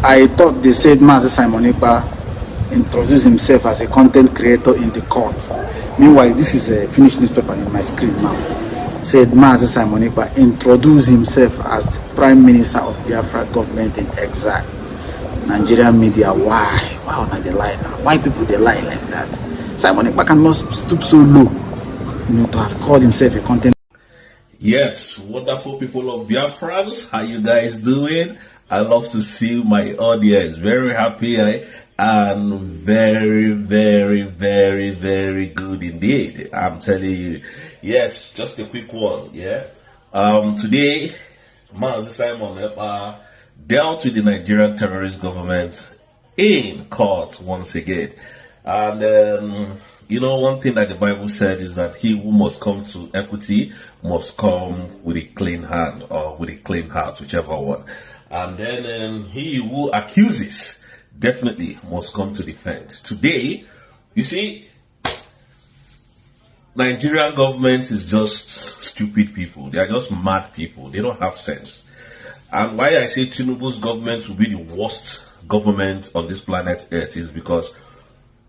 I thought they said Mazi Simon Ekpa introduced himself as a content creator in the court. Meanwhile, this is a finished newspaper in my screen now. Said Mazi Simon Ekpa introduced himself as the Prime Minister of Biafra government in exile. Nigerian media, why? Why not they lie now? Why people they lie like that? Simon Ekpa cannot stoop so low, to have called himself a content. Yes, wonderful people of Biafrans, how you guys doing? I love to see my audience very happy and very, very, very, very good indeed. I'm telling you. Yes, just a quick one. Yeah. Today, Mazi Simon Ekpa dealt with the Nigerian terrorist government in court once again. And one thing that the Bible said is that he who must come to equity must come with a clean hand or with a clean heart, whichever one. And then he who accuses definitely must come to defend. Today, you see, Nigerian government is just stupid people. They are just mad people. They don't have sense. And why I say Tinubu's government will be the worst government on this planet Earth is because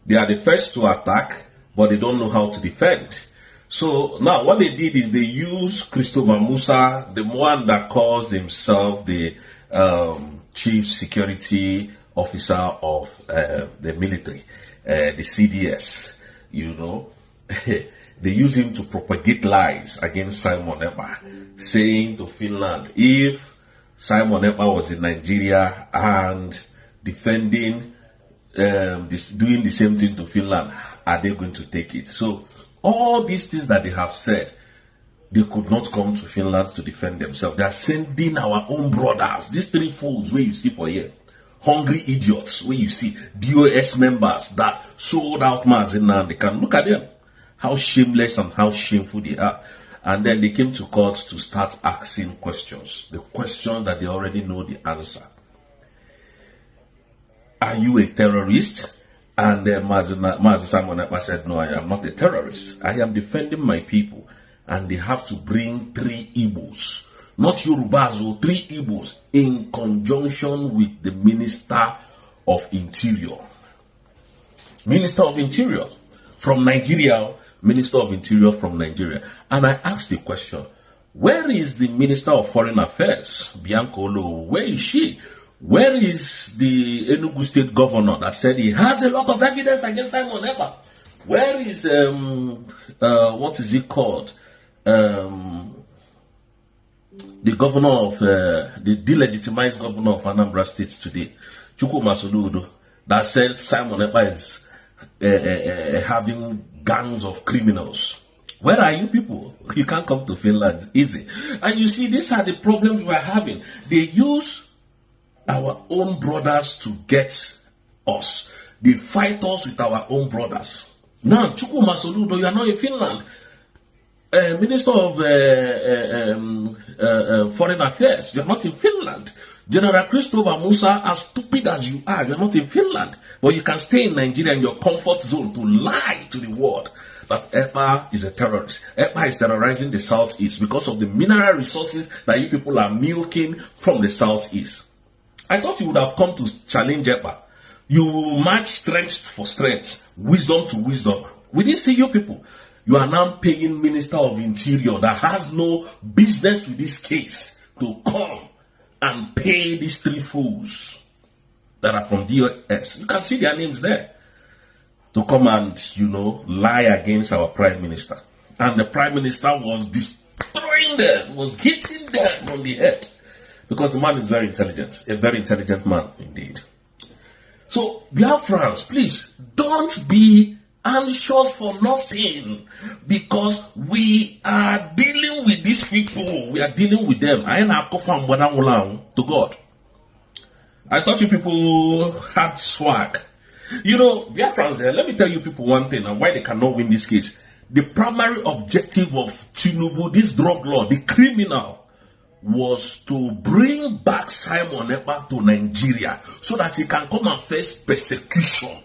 they are the first to attack, but they don't know how to defend. So now what they did is they used Christopher Musa, the one that calls himself the chief security officer of the military, the CDS, they use him to propagate lies against Simon Ekpa, saying to Finland, if Simon Ekpa was in Nigeria and defending doing the same thing to Finland, are they going to take it? So all these things that they have said, they could not come to Finland to defend themselves. They are sending our own brothers, these three fools where you see for here, hungry idiots where you see DOS members that sold out Mazina. They can look at them, how shameless and how shameful they are. And then they came to court to start asking questions, the questions that they already know the answer. Are you a terrorist? And Mazi Simon Ekpa said, no, I am not a terrorist. I am defending my people. And they have to bring 3 Igbos, not Yorubas, or 3 Igbos, in conjunction with the Minister of Interior. Minister of Interior from Nigeria, Minister of Interior from Nigeria. And I asked the question, where is the Minister of Foreign Affairs, Bianca Olo? Where is she? Where is the Enugu State Governor that said he has a lot of evidence against Simon Ekpa? Where is, what is it called? The governor of, the delegitimized governor of Anambra State today, Chukwuma Soludo, that said Simon Ekpa is having gangs of criminals. Where are you people? You can't come to Finland easy. And you see, these are the problems we're having. They use our own brothers to get us. They fight us with our own brothers. Now, Chukwuma Soludo, you are not in Finland. Minister of Foreign Affairs, you are not in Finland. General Christopher Musa, as stupid as you are, you are not in Finland. But you can stay in Nigeria in your comfort zone to lie to the world that Ekpa is a terrorist. Ekpa is terrorizing the Southeast because of the mineral resources that you people are milking from the Southeast. I thought you would have come to challenge Ekpa. You match strength for strength, wisdom to wisdom. We didn't see you people. You are now paying Minister of Interior that has no business with this case to come and pay these 3 fools that are from DOS. You can see their names there. To come and, lie against our Prime Minister. And the Prime Minister was destroying them, was hitting them on the head. Because the man is very intelligent, a very intelligent man indeed. So, Biafrans, please, don't be anxious for nothing, because we are dealing with these people. We are dealing with them. I ain't to God. I thought you people had swag. Biafrans, let me tell you people one thing and why they cannot win this case. The primary objective of Tinubu, this drug law, the criminal, was to bring back Simon Ekpa to Nigeria so that he can come and face persecution.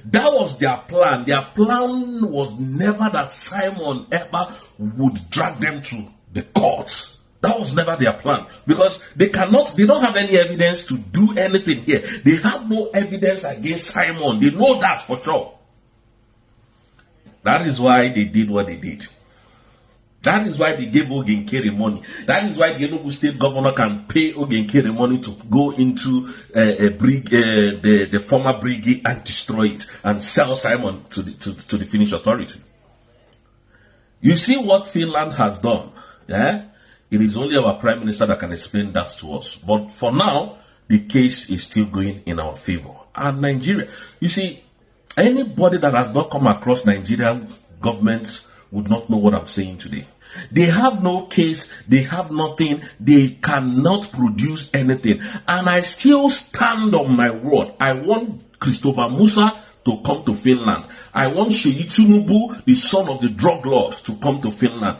That was their plan. Their plan was never that Simon Ekpa would drag them to the courts. That was never their plan, because they don't have any evidence to do anything here. They have no evidence against Simon. They know that for sure. That is why they did what they did. That is why they gave Ogenkere money. That is why the Enugu state governor can pay Ogenkere money to go into the former brigade and destroy it and sell Simon to the Finnish authority. You see what Finland has done. Yeah? It is only our prime minister that can explain that to us. But for now, the case is still going in our favor. And Nigeria, you see, anybody that has not come across Nigerian governments would not know what I'm saying today. They have no case, they have nothing, they cannot produce anything. And I still stand on my word. I want Christopher Musa to come to Finland. I want Seyi Tinubu, the son of the drug lord, to come to Finland.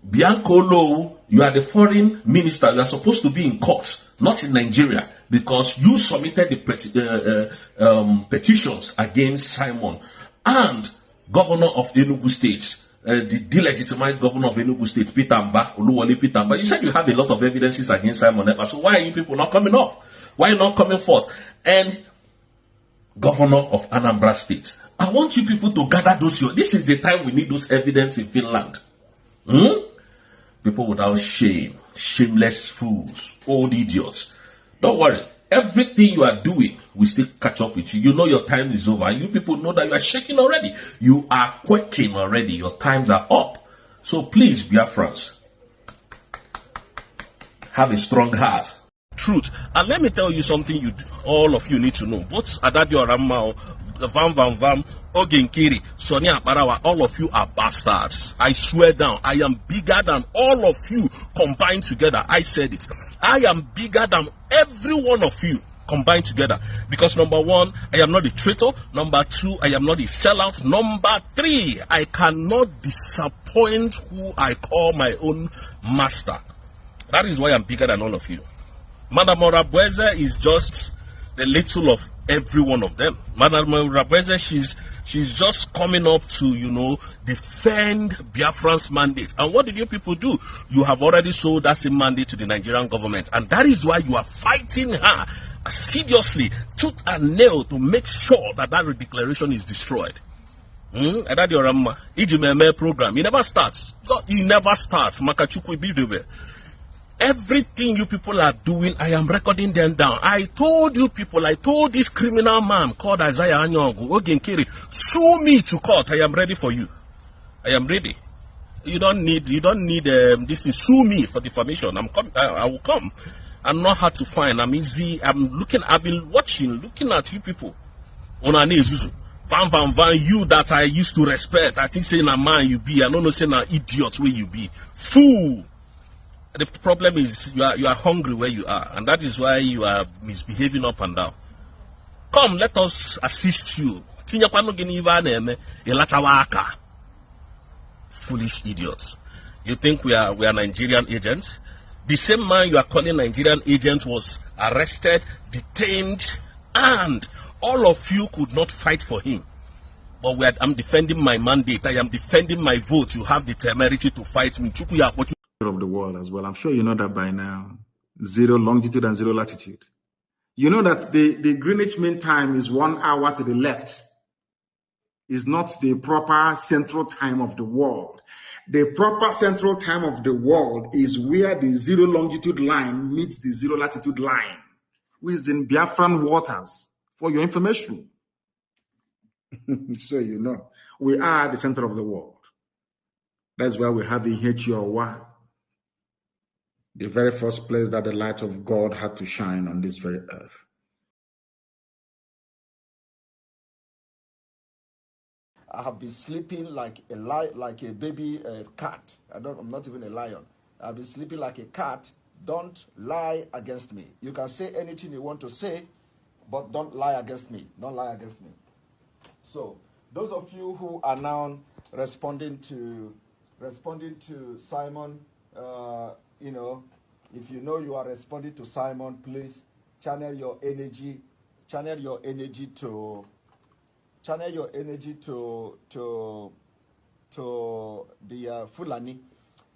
Bianco Low, you are the foreign minister. You are supposed to be in court, not in Nigeria, because you submitted the petitions against Simon. And governor of Enugu State, the delegitimized governor of Enugu State, Peter Mba, Oluwole Peter Mba. You said you have a lot of evidences against Simon Ekpa. So why are you people not coming up? Why are you not coming forth? And governor of Anambra State, I want you people to gather those. This is the time we need those evidence in Finland. People without shame, shameless fools, old idiots. Don't worry. Everything you are doing will still catch up with you. You know your time is over. And you people know that you are shaking already. You are quaking already. Your times are up. So please, Biafrans, have a strong heart. Truth. And let me tell you something all of you need to know. Both Adadio Ramao, Vam, Ogenkere, Sonia Barawa, all of you are bastards. I swear down, I am bigger than all of you combined together. I said it. I am bigger than every one of you combined together. Because number one, I am not a traitor. Number two, I am not a sellout. Number three, I cannot disappoint who I call my own master. That is why I'm bigger than all of you. Madam Orabueze is just the little of every one of them. Madam Orabueze, she's just coming up to, defend Biafran's mandate. And what did you people do? You have already sold that same mandate to the Nigerian government. And that is why you are fighting her assiduously, tooth and nail, to make sure that declaration is destroyed. Ijimeme program, it never starts. It never starts. Makachukwu Bidube. Everything you people are doing, I am recording them down. I told you people, I told this criminal man called Isaiah Anyongu, Ogenkere, sue me to court. I am ready for you. I am ready. You don't need this to sue me for defamation. I will come. I'm not hard to find. I'm easy. I've been looking at you people. Van, you that I used to respect. I think saying a man you be. I don't know saying an idiot where you be. Fool. The problem is you are hungry where you are, and that is why you are misbehaving up and down. Come, let us assist you. Foolish idiots. You think we are Nigerian agents? The same man you are calling Nigerian agent was arrested, detained, and all of you could not fight for him. But I'm defending my mandate. I am defending my vote. You have the temerity to fight me. Of the world as well. I'm sure you know that by now. 0 longitude and 0 latitude. You know that the Greenwich Mean Time is 1 hour to the left. Is not the proper central time of the world. The proper central time of the world is where the 0 longitude line meets the 0 latitude line, which is in Biafran waters, for your information. So you know, we are the center of the world. That's why we're having H-O-W, the very first place that the light of God had to shine on this very earth. I have been sleeping like a baby cat. I'm not even a lion. I've been sleeping like a cat. Don't lie against me. You can say anything you want to say, but don't lie against me. Don't lie against me. So, those of you who are now responding to Simon, if you know you are responding to Simon, please channel your energy to the Fulani,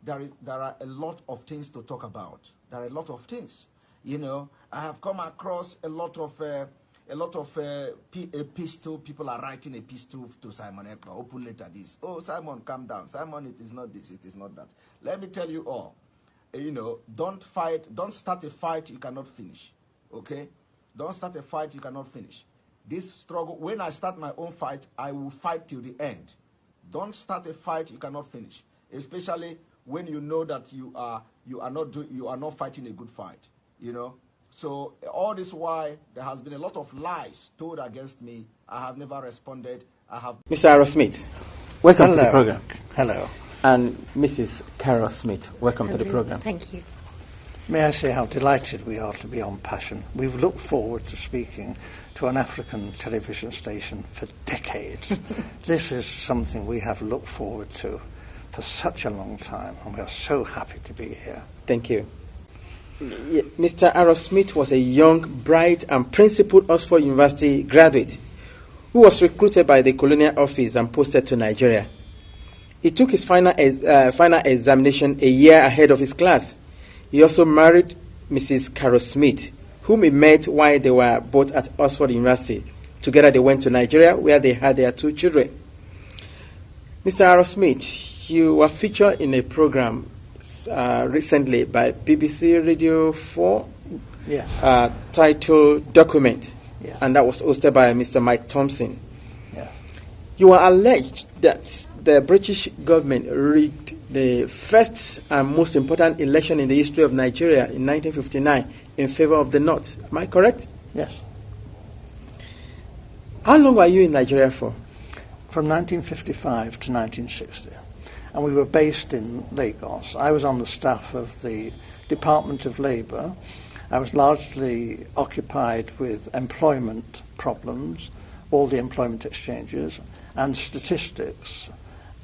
there are a lot of things to talk about. There are a lot of things. You know, I have come across a lot of epistles. People are writing epistles to Simon Ekpa. Open letter this. Oh, Simon, calm down. Simon, it is not this. It is not that. Let me tell you all. You know, don't fight. Don't start a fight you cannot finish. Okay? Don't start a fight you cannot finish. This struggle. When I start my own fight, I will fight till the end. Don't start a fight you cannot finish. Especially when you know that you are not fighting a good fight. You know, so all this while there has been a lot of lies told against me. I have never responded. I have. Mr. Arrow Smith, welcome to the Hello. program. Hello. And Mrs. Carol Smith, welcome to the program. Thank you. May I say how delighted we are to be on Passion. We've looked forward to speaking to an African television station for decades. This is something we have looked forward to for such a long time, and we are so happy to be here. Thank you. Mr. Arrow Smith was a young, bright, and principled Oxford University graduate who was recruited by the Colonial Office and posted to Nigeria. He took his final examination a year ahead of his class. He also married Mrs. Carol Smith, whom he met while they were both at Oxford University. Together they went to Nigeria, where they had their 2 children. Mr. Arrow Smith, you were featured in a program recently by BBC Radio 4, Yes. titled Document, Yes. and that was hosted by Mr. Mike Thompson. Yes. You are alleged that the British government rigged the first and most important election in the history of Nigeria in 1959 in favor of the North. Am I correct? Yes. How long were you in Nigeria for? From 1955 to 1960. And we were based in Lagos. I was on the staff of the Department of Labour. I was largely occupied with employment problems, all the employment exchanges, and statistics,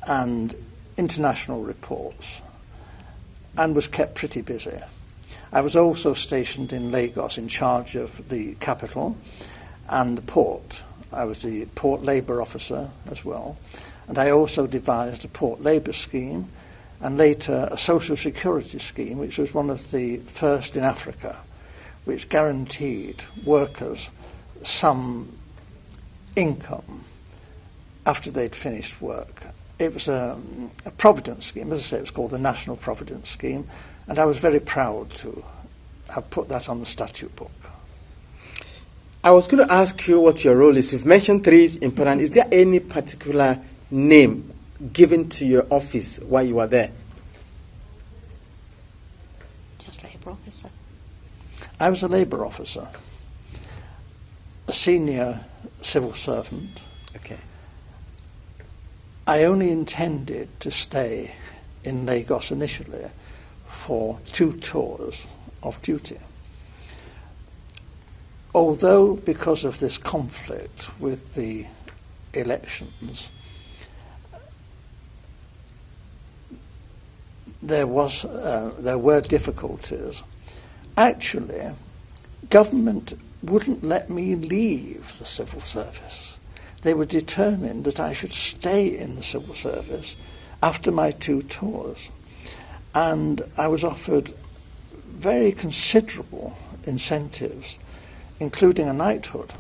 and international reports, and was kept pretty busy. I was also stationed in Lagos in charge of the capital and the port. I was the port labour officer as well. And I also devised a port labour scheme and later a social security scheme, which was one of the first in Africa, which guaranteed workers some income after they'd finished work. It was a providence scheme. As I say, it was called the National Providence Scheme, and I was very proud to have put that on the statute book. I was going to ask you what your role is. You've mentioned 3 important. Is there any particular name given to your office while you were there? Just labour officer. I was a labour officer, a senior civil servant. Okay. I only intended to stay in Lagos initially for 2 tours of duty. Although, because of this conflict with the elections, there were difficulties. Actually, government wouldn't let me leave the civil service. They were determined that I should stay in the civil service after my 2 tours. And I was offered very considerable incentives, including a knighthood,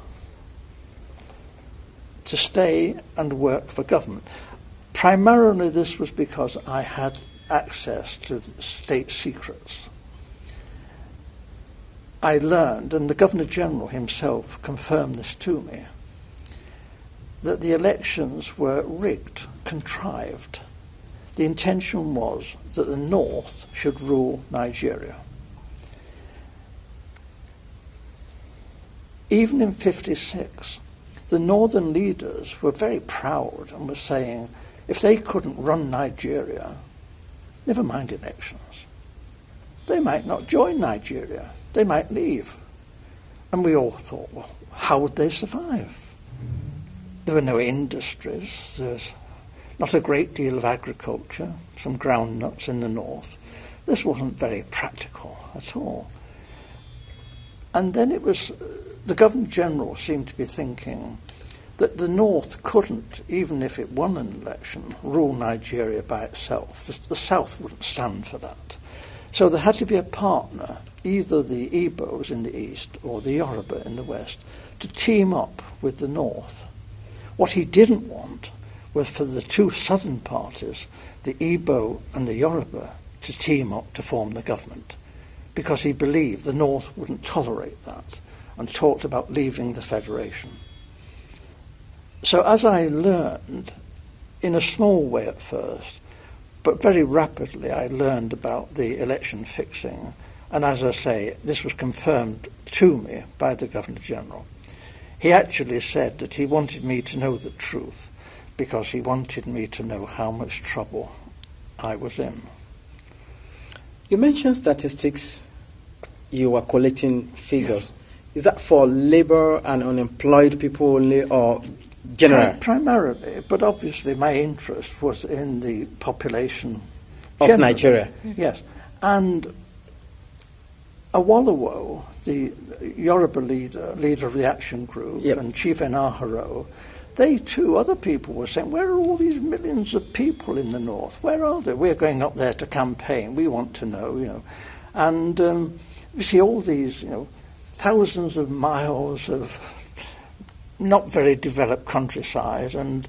to stay and work for government. Primarily this was because I had access to state secrets. I learned, and the Governor-General himself confirmed this to me, that the elections were rigged, contrived. The intention was that the North should rule Nigeria. Even in 1956, the northern leaders were very proud and were saying, if they couldn't run Nigeria, never mind elections. They might not join Nigeria. They might leave. And we all thought, well, how would they survive? There were no industries. There's not a great deal of agriculture, some groundnuts in the north. This wasn't very practical at all. And then it was, the Governor-General seemed to be thinking that the North couldn't, even if it won an election, rule Nigeria by itself. The South wouldn't stand for that. So there had to be a partner, either the Igbos in the east or the Yoruba in the west, to team up with the North. What he didn't want was for the two southern parties, the Igbo and the Yoruba, to team up to form the government, because he believed the North wouldn't tolerate that and talked about leaving the federation. So as I learned, in a small way at first, but very rapidly I learned about the election fixing, and as I say, this was confirmed to me by the Governor-General. He actually said that he wanted me to know the truth because he wanted me to know how much trouble I was in. You mentioned statistics. You were collecting figures. Yes. Is that for labor and unemployed people only, or general? Primarily, but obviously my interest was in the population of Nigeria. Yes, and Awolowo, the Yoruba leader of the action group, yep, and Chief Enaharo, they too, other people were saying, where are all these millions of people in the north? Where are they? We're going up there to campaign. We want to know, you know. And you see all these, you know, thousands of miles of not very developed countryside, and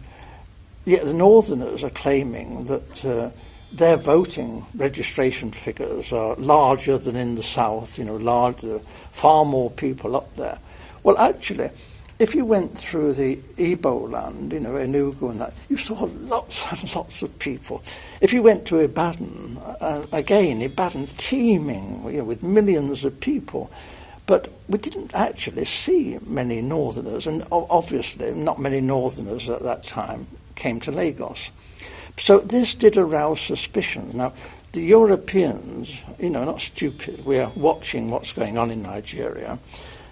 yet the northerners are claiming that their voting registration figures are larger than in the south, you know, larger, far more people up there. Well, actually, if you went through the Igbo land, you know, Enugu and that, you saw lots and lots of people. If you went to Ibadan, again, Ibadan teeming, you know, with millions of people. But we didn't actually see many northerners, and obviously not many northerners at that time came to Lagos. So this did arouse suspicion. Now, the Europeans, you know, not stupid, we are watching what's going on in Nigeria,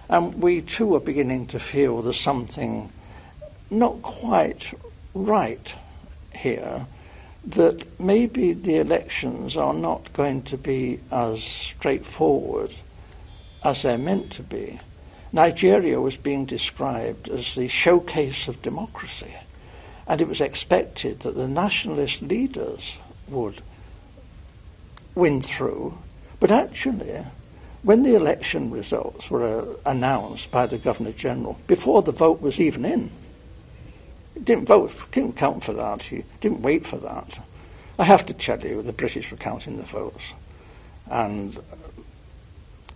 and we too are beginning to feel there's something not quite right here, that maybe the elections are not going to be as straightforward as they're meant to be. Nigeria was being described as the showcase of democracy, and it was expected that the nationalist leaders would win through. But actually, when the election results were announced by the Governor-General, before the vote was even in, he didn't vote, didn't count for that, he didn't wait for that. I have to tell you, the British were counting the votes, and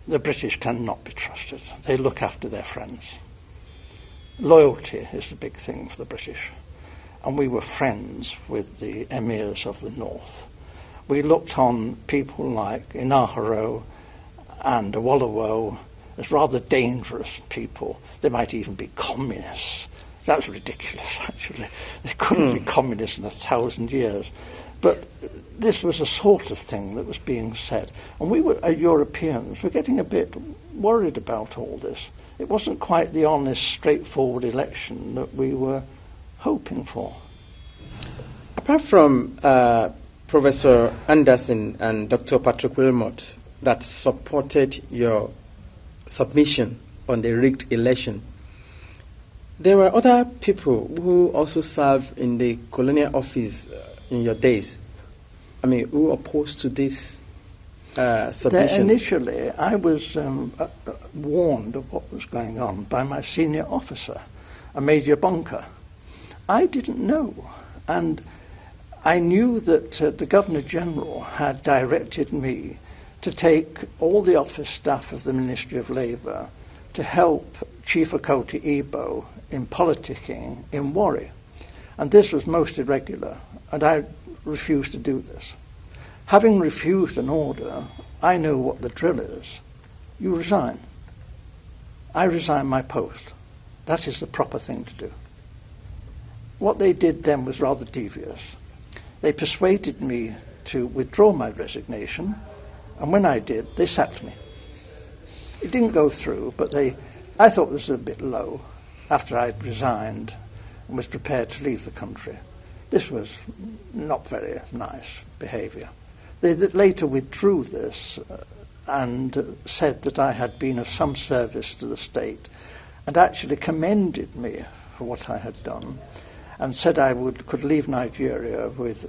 the British cannot be trusted. They look after their friends. Loyalty is the big thing for the British. And we were friends with the emirs of the north. We looked on people like Enaharo and Awolowo as rather dangerous people. They might even be communists. That was ridiculous, actually. They couldn't be communists in 1,000 years. But this was a sort of thing that was being said. And we were, Europeans, were getting a bit worried about all this. It wasn't quite the honest, straightforward election that we were hoping for. Apart from Professor Anderson and Dr. Patrick Wilmot that supported your submission on the rigged election, there were other people who also served in the colonial office in your days. I mean, who opposed to this submission? Initially, I was warned of what was going on by my senior officer, a Major Bunker. I didn't know, and I knew that the Governor-General had directed me to take all the office staff of the Ministry of Labour to help Chief Okoti Igbo in politicking in Warri. And this was most irregular, and I refused to do this. Having refused an order, I know what the drill is. You resign. I resign my post. That is the proper thing to do. What they did then was rather devious. They persuaded me to withdraw my resignation, and when I did, they sacked me. It didn't go through, but I thought it was a bit low after I'd resigned and was prepared to leave the country. This was not very nice behaviour. They later withdrew this and said that I had been of some service to the state, and actually commended me for what I had done, and said I could leave Nigeria with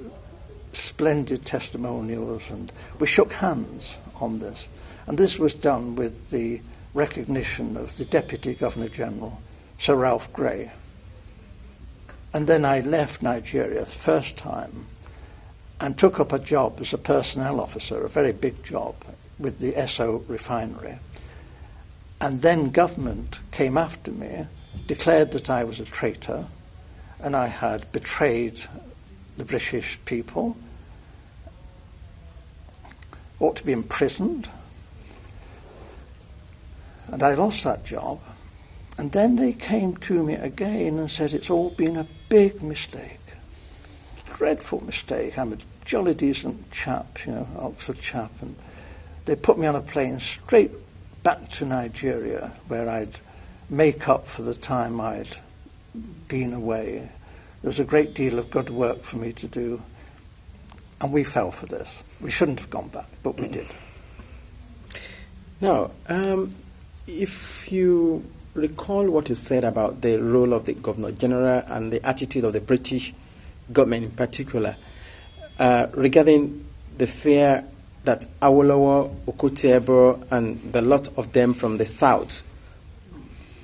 splendid testimonials, and we shook hands on this. And this was done with the recognition of the Deputy Governor-General, Sir Ralph Grey. And then I left Nigeria the first time and took up a job as a personnel officer, a very big job, with the Esso refinery. And then government came after me, declared that I was a traitor, and I had betrayed the British people, ought to be imprisoned. And I lost that job. And then they came to me again and said, it's all been a big mistake. Dreadful mistake. I'm a jolly decent chap, Oxford chap. And they put me on a plane straight back to Nigeria, where I'd make up for the time I'd been away. There was a great deal of good work for me to do. And we fell for this. We shouldn't have gone back, but we did. Now, if you recall what you said about the role of the Governor-General and the attitude of the British government in particular, regarding the fear that Awolowo, Okotie-Eboh, and the lot of them from the south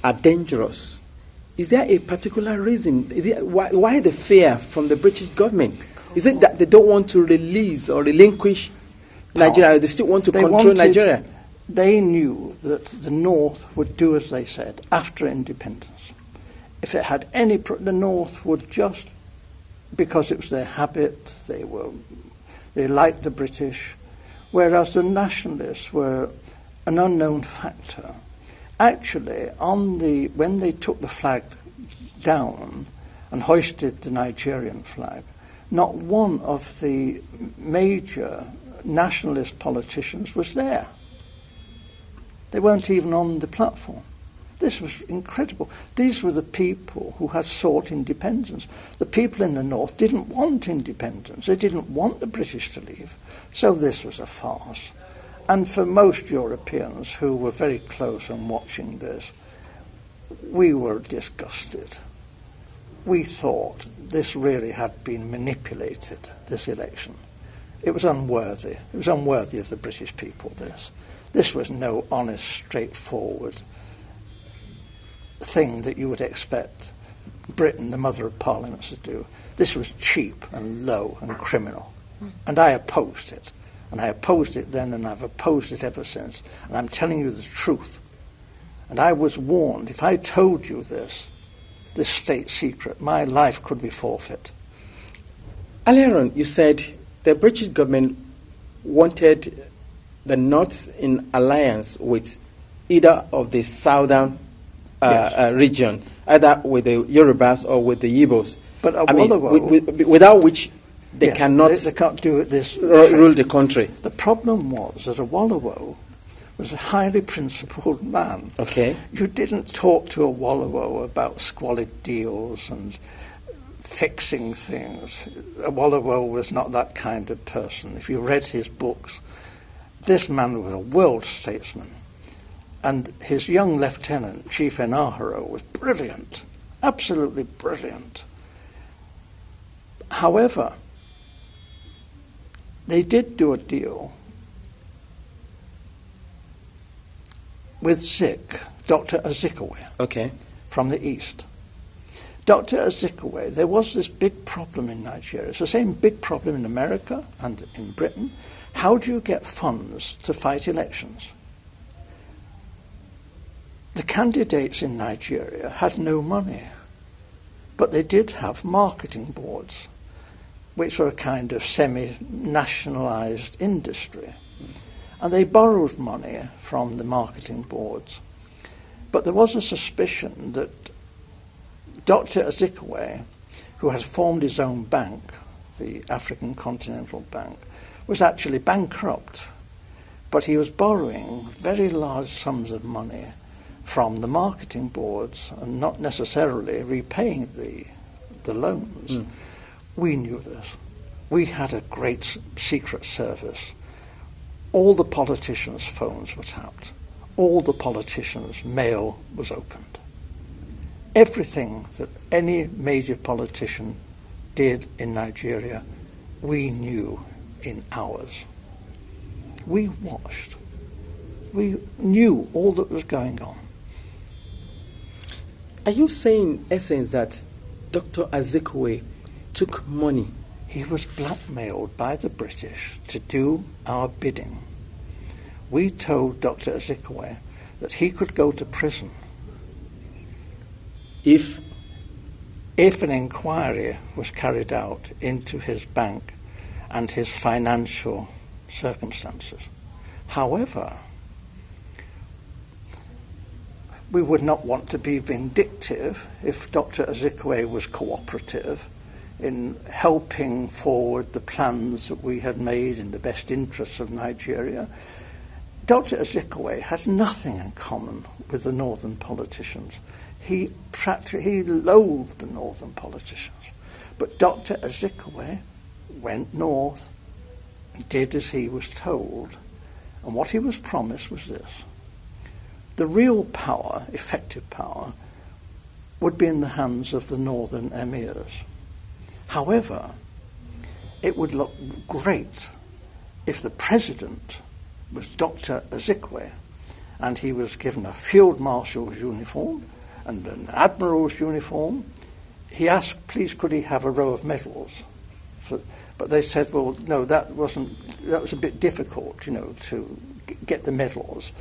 are dangerous, is there a particular reason? Why the fear from the British government? Is it that they don't want to release or relinquish Nigeria? They still want to control Nigeria? They knew that the North would do as they said after independence. If it had any, the North would just, because it was their habit, they liked the British, whereas the nationalists were an unknown factor. Actually, when they took the flag down and hoisted the Nigerian flag, not one of the major nationalist politicians was there. They weren't even on the platform. This was incredible. These were the people who had sought independence. The people in the North didn't want independence. They didn't want the British to leave. So this was a farce. And for most Europeans who were very close and watching this, we were disgusted. We thought this really had been manipulated, this election. It was unworthy. It was unworthy of the British people, this. This was no honest, straightforward thing that you would expect Britain, the mother of parliaments, to do. This was cheap and low and criminal. And I opposed it. And I opposed it then, and I've opposed it ever since. And I'm telling you the truth. And I was warned, if I told you this state secret, my life could be forfeit. Earlier on, you said the British government wanted the North in alliance with either of the southern region, either with the Yorubas or with the Igbos. But Awolowo, without which they cannot they can't do this rule the country. The problem was that Awolowo was a highly principled man. Okay. You didn't talk to Awolowo about squalid deals and fixing things. Awolowo was not that kind of person. If you read his books, this man was a world statesman. And his young lieutenant, Chief Enaharo, was brilliant, absolutely brilliant. However, they did do a deal with Zik, Dr. Azikiwe, from the East. Dr. Azikiwe, there was this big problem in Nigeria. It's the same big problem in America and in Britain. How do you get funds to fight elections? The candidates in Nigeria had no money, but they did have marketing boards, which were a kind of semi-nationalized industry. And they borrowed money from the marketing boards. But there was a suspicion that Dr. Azikiwe, who has formed his own bank, the African Continental Bank, was actually bankrupt. But he was borrowing very large sums of money from the marketing boards and not necessarily repaying the loans. We knew this. We had a great secret service. All the politicians' phones were tapped. All the politicians' mail was opened. Everything that any major politician did in Nigeria, we knew in hours. We watched. We knew all that was going on. Are you saying, in essence, that Dr. Azikiwe took money? He was blackmailed by the British to do our bidding. We told Dr. Azikiwe that he could go to prison if an inquiry was carried out into his bank and his financial circumstances. However, we would not want to be vindictive if Dr. Azikiwe was cooperative in helping forward the plans that we had made in the best interests of Nigeria. Dr. Azikiwe has nothing in common with the northern politicians. He loathed the northern politicians. But Dr. Azikiwe went north and did as he was told. And what he was promised was this. The real power, effective power, would be in the hands of the northern emirs. However, it would look great if the president was Dr. Azikiwe and he was given a field marshal's uniform and an admiral's uniform. He asked, please, could he have a row of medals? But they said, well, no, that was a bit difficult, to get the medals.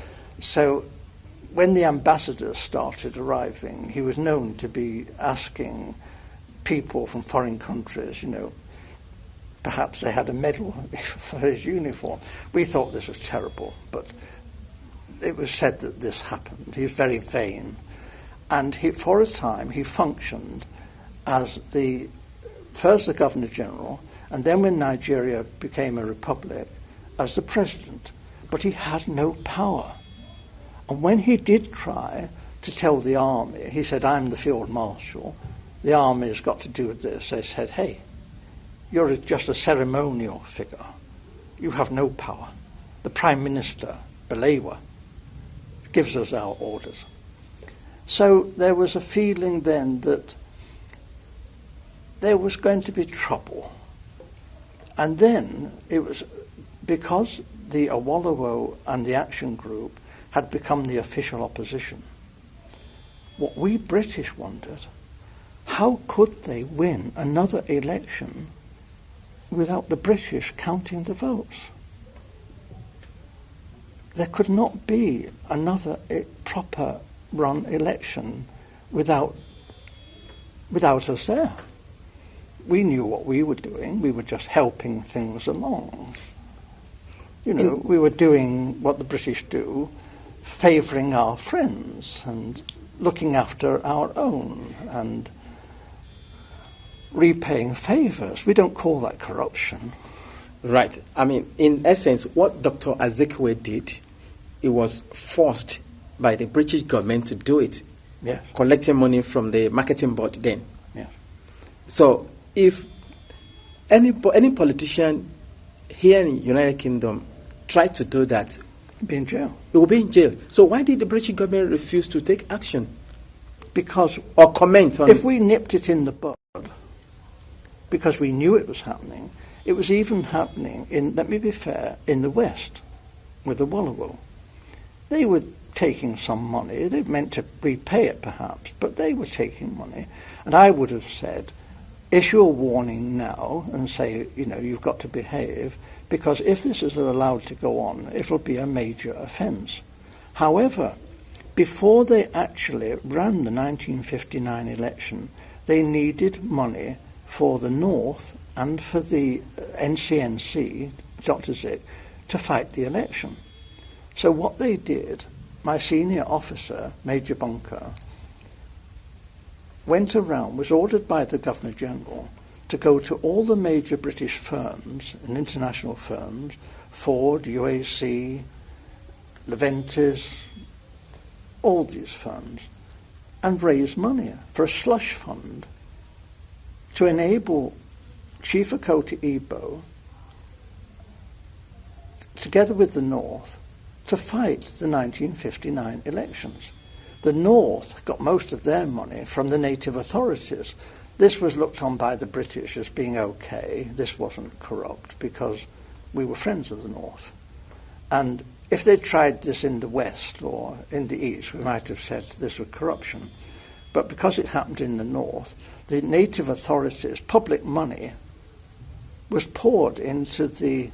So when the ambassadors started arriving, he was known to be asking people from foreign countries, perhaps they had a medal for his uniform. We thought this was terrible, but it was said that this happened. He was very vain. And for a time, he functioned as first the Governor-General, and then when Nigeria became a republic, as the president. But he had no power. And when he did try to tell the army, he said, I'm the field marshal, the army has got to do with this. They said, hey, you're just a ceremonial figure. You have no power. The Prime Minister, Balewa, gives us our orders. So there was a feeling then that there was going to be trouble. And then it was because the Awolowo and the Action Group had become the official opposition. What we British wondered, how could they win another election without the British counting the votes? There could not be another proper run election without us there. We knew what we were doing. We were just helping things along. We were doing what the British do, favouring our friends and looking after our own and repaying favours. We don't call that corruption. Right. I mean, in essence, what Dr. Azikiwe did, it was forced by the British government to do it. Yes. Collecting money from the marketing board then. Yes. So if any politician here in the United Kingdom tried to do that, be in jail. It will be in jail. So why did the British government refuse to take action? Or comment on if we nipped it in the bud, because we knew it was happening, it was even happening let me be fair, in the West, with the Awolowo. They were taking some money. They meant to repay it perhaps, but they were taking money. And I would have said, issue a warning now and say, you've got to behave, because if this is allowed to go on, it'll be a major offence. However, before they actually ran the 1959 election, they needed money for the North and for the NCNC, Dr. Zik, to fight the election. So what they did, my senior officer, Major Bunker, went around, was ordered by the Governor-General to go to all the major British firms and international firms, Ford, UAC, Leventis, all these firms, and raise money for a slush fund to enable Chief Okoti Igbo, together with the North, to fight the 1959 elections. The North got most of their money from the native authorities. This was looked on by the British as being okay. This wasn't corrupt because we were friends of the North. And if they'd tried this in the West or in the East, we might have said this was corruption. But because it happened in the North, the native authorities, public money, was poured into the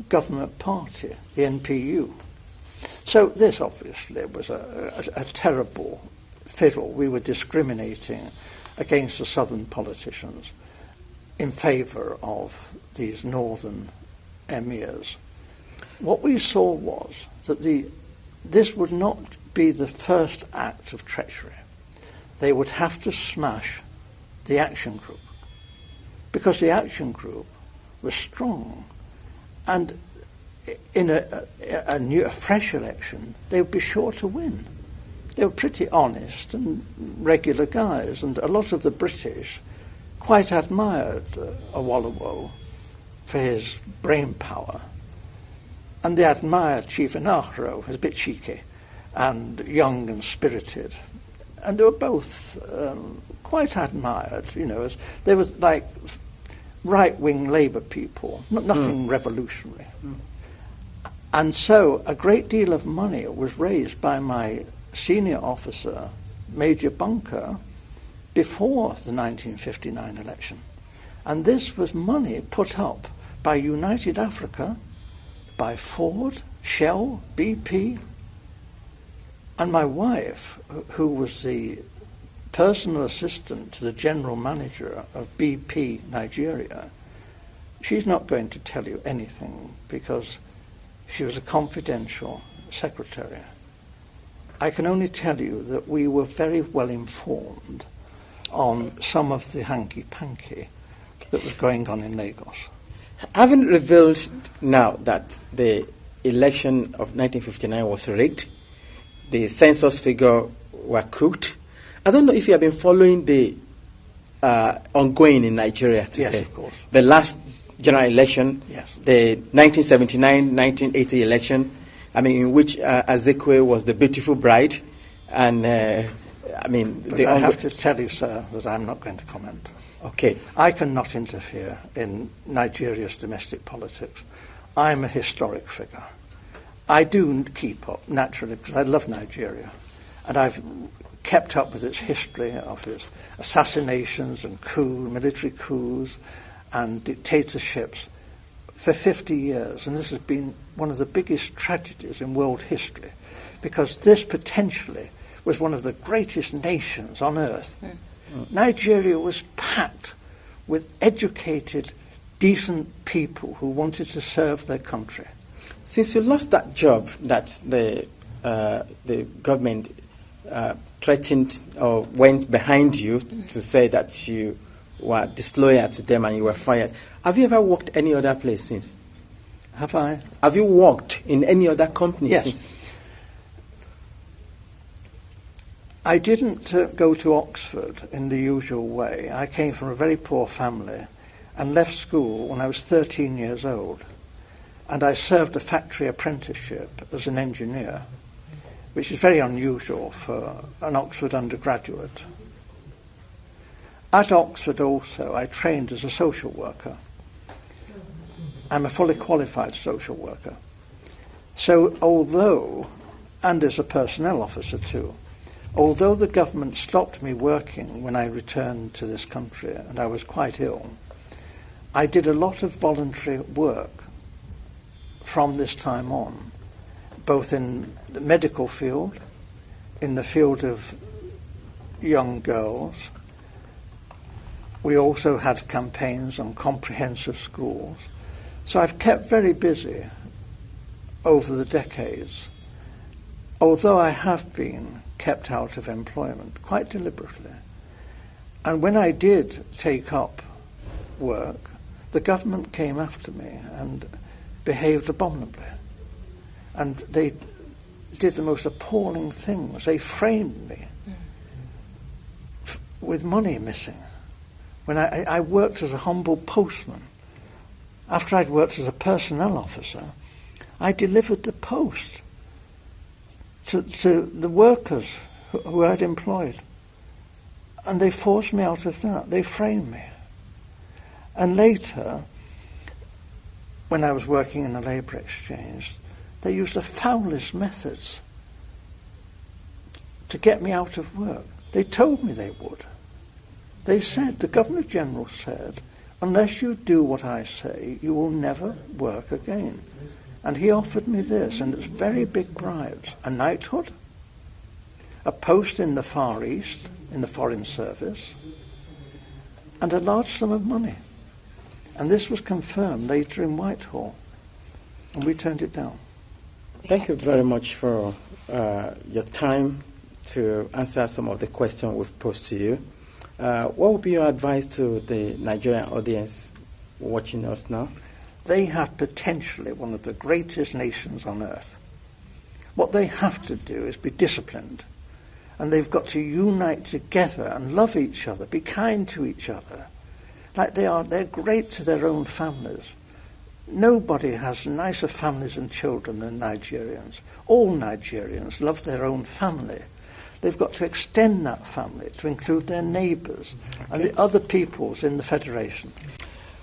government party, the NPU. So this obviously was a terrible fiddle. We were discriminating against the southern politicians in favour of these northern emirs. What we saw was that this would not be the first act of treachery. They would have to smash the action group, because the action group was strong, and in a fresh election they would be sure to win. They were pretty honest and regular guys, and a lot of the British quite admired Awolowo for his brain power, and they admired Chief Inahro, who was a bit cheeky and young and spirited. And they were both quite admired, as they were like right-wing Labour people, nothing revolutionary. And so a great deal of money was raised by my senior officer, Major Bunker, before the 1959 election. And this was money put up by United Africa, by Ford, Shell, BP, and my wife, who was the personal assistant to the general manager of BP Nigeria. She's not going to tell you anything because she was a confidential secretary. I can only tell you that we were very well informed on some of the hanky-panky that was going on in Lagos. Having revealed now that the election of 1959 was rigged, the census figure were cooked, I don't know if you have been following the ongoing in Nigeria today. Yes, of course. The last general election, yes. The 1979-1980 election, in which Azekwe was the beautiful bride, and I have to tell you, sir, that I'm not going to comment. Okay. I cannot interfere in Nigeria's domestic politics. I'm a historic figure. I do keep up, naturally, because I love Nigeria, and I've kept up with its history of its assassinations and military coups and dictatorships for 50 years. And this has been one of the biggest tragedies in world history, because this potentially was one of the greatest nations on earth. Nigeria was packed with educated, decent people who wanted to serve their country. Since you lost that job that the government threatened or went behind you to say that you were disloyal to them and you were fired, have you ever worked any other place since? Have I? Have you worked in any other company since? I didn't go to Oxford in the usual way. I came from a very poor family and left school when I was 13 years old. And I served a factory apprenticeship as an engineer, which is very unusual for an Oxford undergraduate. At Oxford also, I trained as a social worker. I'm a fully qualified social worker. So and as a personnel officer too, although the government stopped me working when I returned to this country and I was quite ill, I did a lot of voluntary work from this time on, both in the medical field, in the field of young girls. We also had campaigns on comprehensive schools. So I've kept very busy over the decades, although I have been kept out of employment quite deliberately. And when I did take up work, the government came after me and behaved abominably. And they did the most appalling things. They framed me with money missing. When I worked as a humble postman, after I'd worked as a personnel officer, I delivered the post to the workers who I'd employed. And they forced me out of that. They framed me. And later, when I was working in a labour exchange, they used the foulest methods to get me out of work. They told me they would. They said, the Governor-General said, unless you do what I say, you will never work again. And he offered me this, and it's very big bribes. A knighthood, a post in the Far East, in the Foreign Service, and a large sum of money. And this was confirmed later in Whitehall, and we turned it down. Thank you very much for your time to answer some of the questions we've posed to you. What would be your advice to the Nigerian audience watching us now? They have potentially one of the greatest nations on earth. What they have to do is be disciplined, and they've got to unite together and love each other, be kind to each other. Like they're great to their own families. Nobody has nicer families and children than Nigerians. All Nigerians love their own family. They've got to extend that family to include their neighbours and the other peoples in the Federation.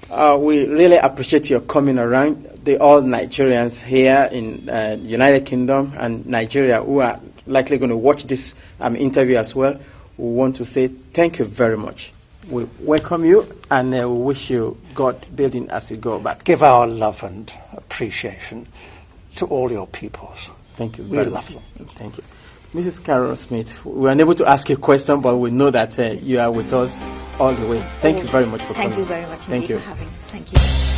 We really appreciate your coming around. All Nigerians here in the United Kingdom and Nigeria who are likely going to watch this interview as well, we want to say thank you very much. We welcome you and we wish you God building as you go back. Give our love and appreciation to all your peoples. Thank you. We love them. Thank you. Mrs. Carol Smith, we were unable to ask you a question, but we know that you are with us all the way. Thank you very much for coming. Thank you very much Thank indeed you. for having us. Thank you.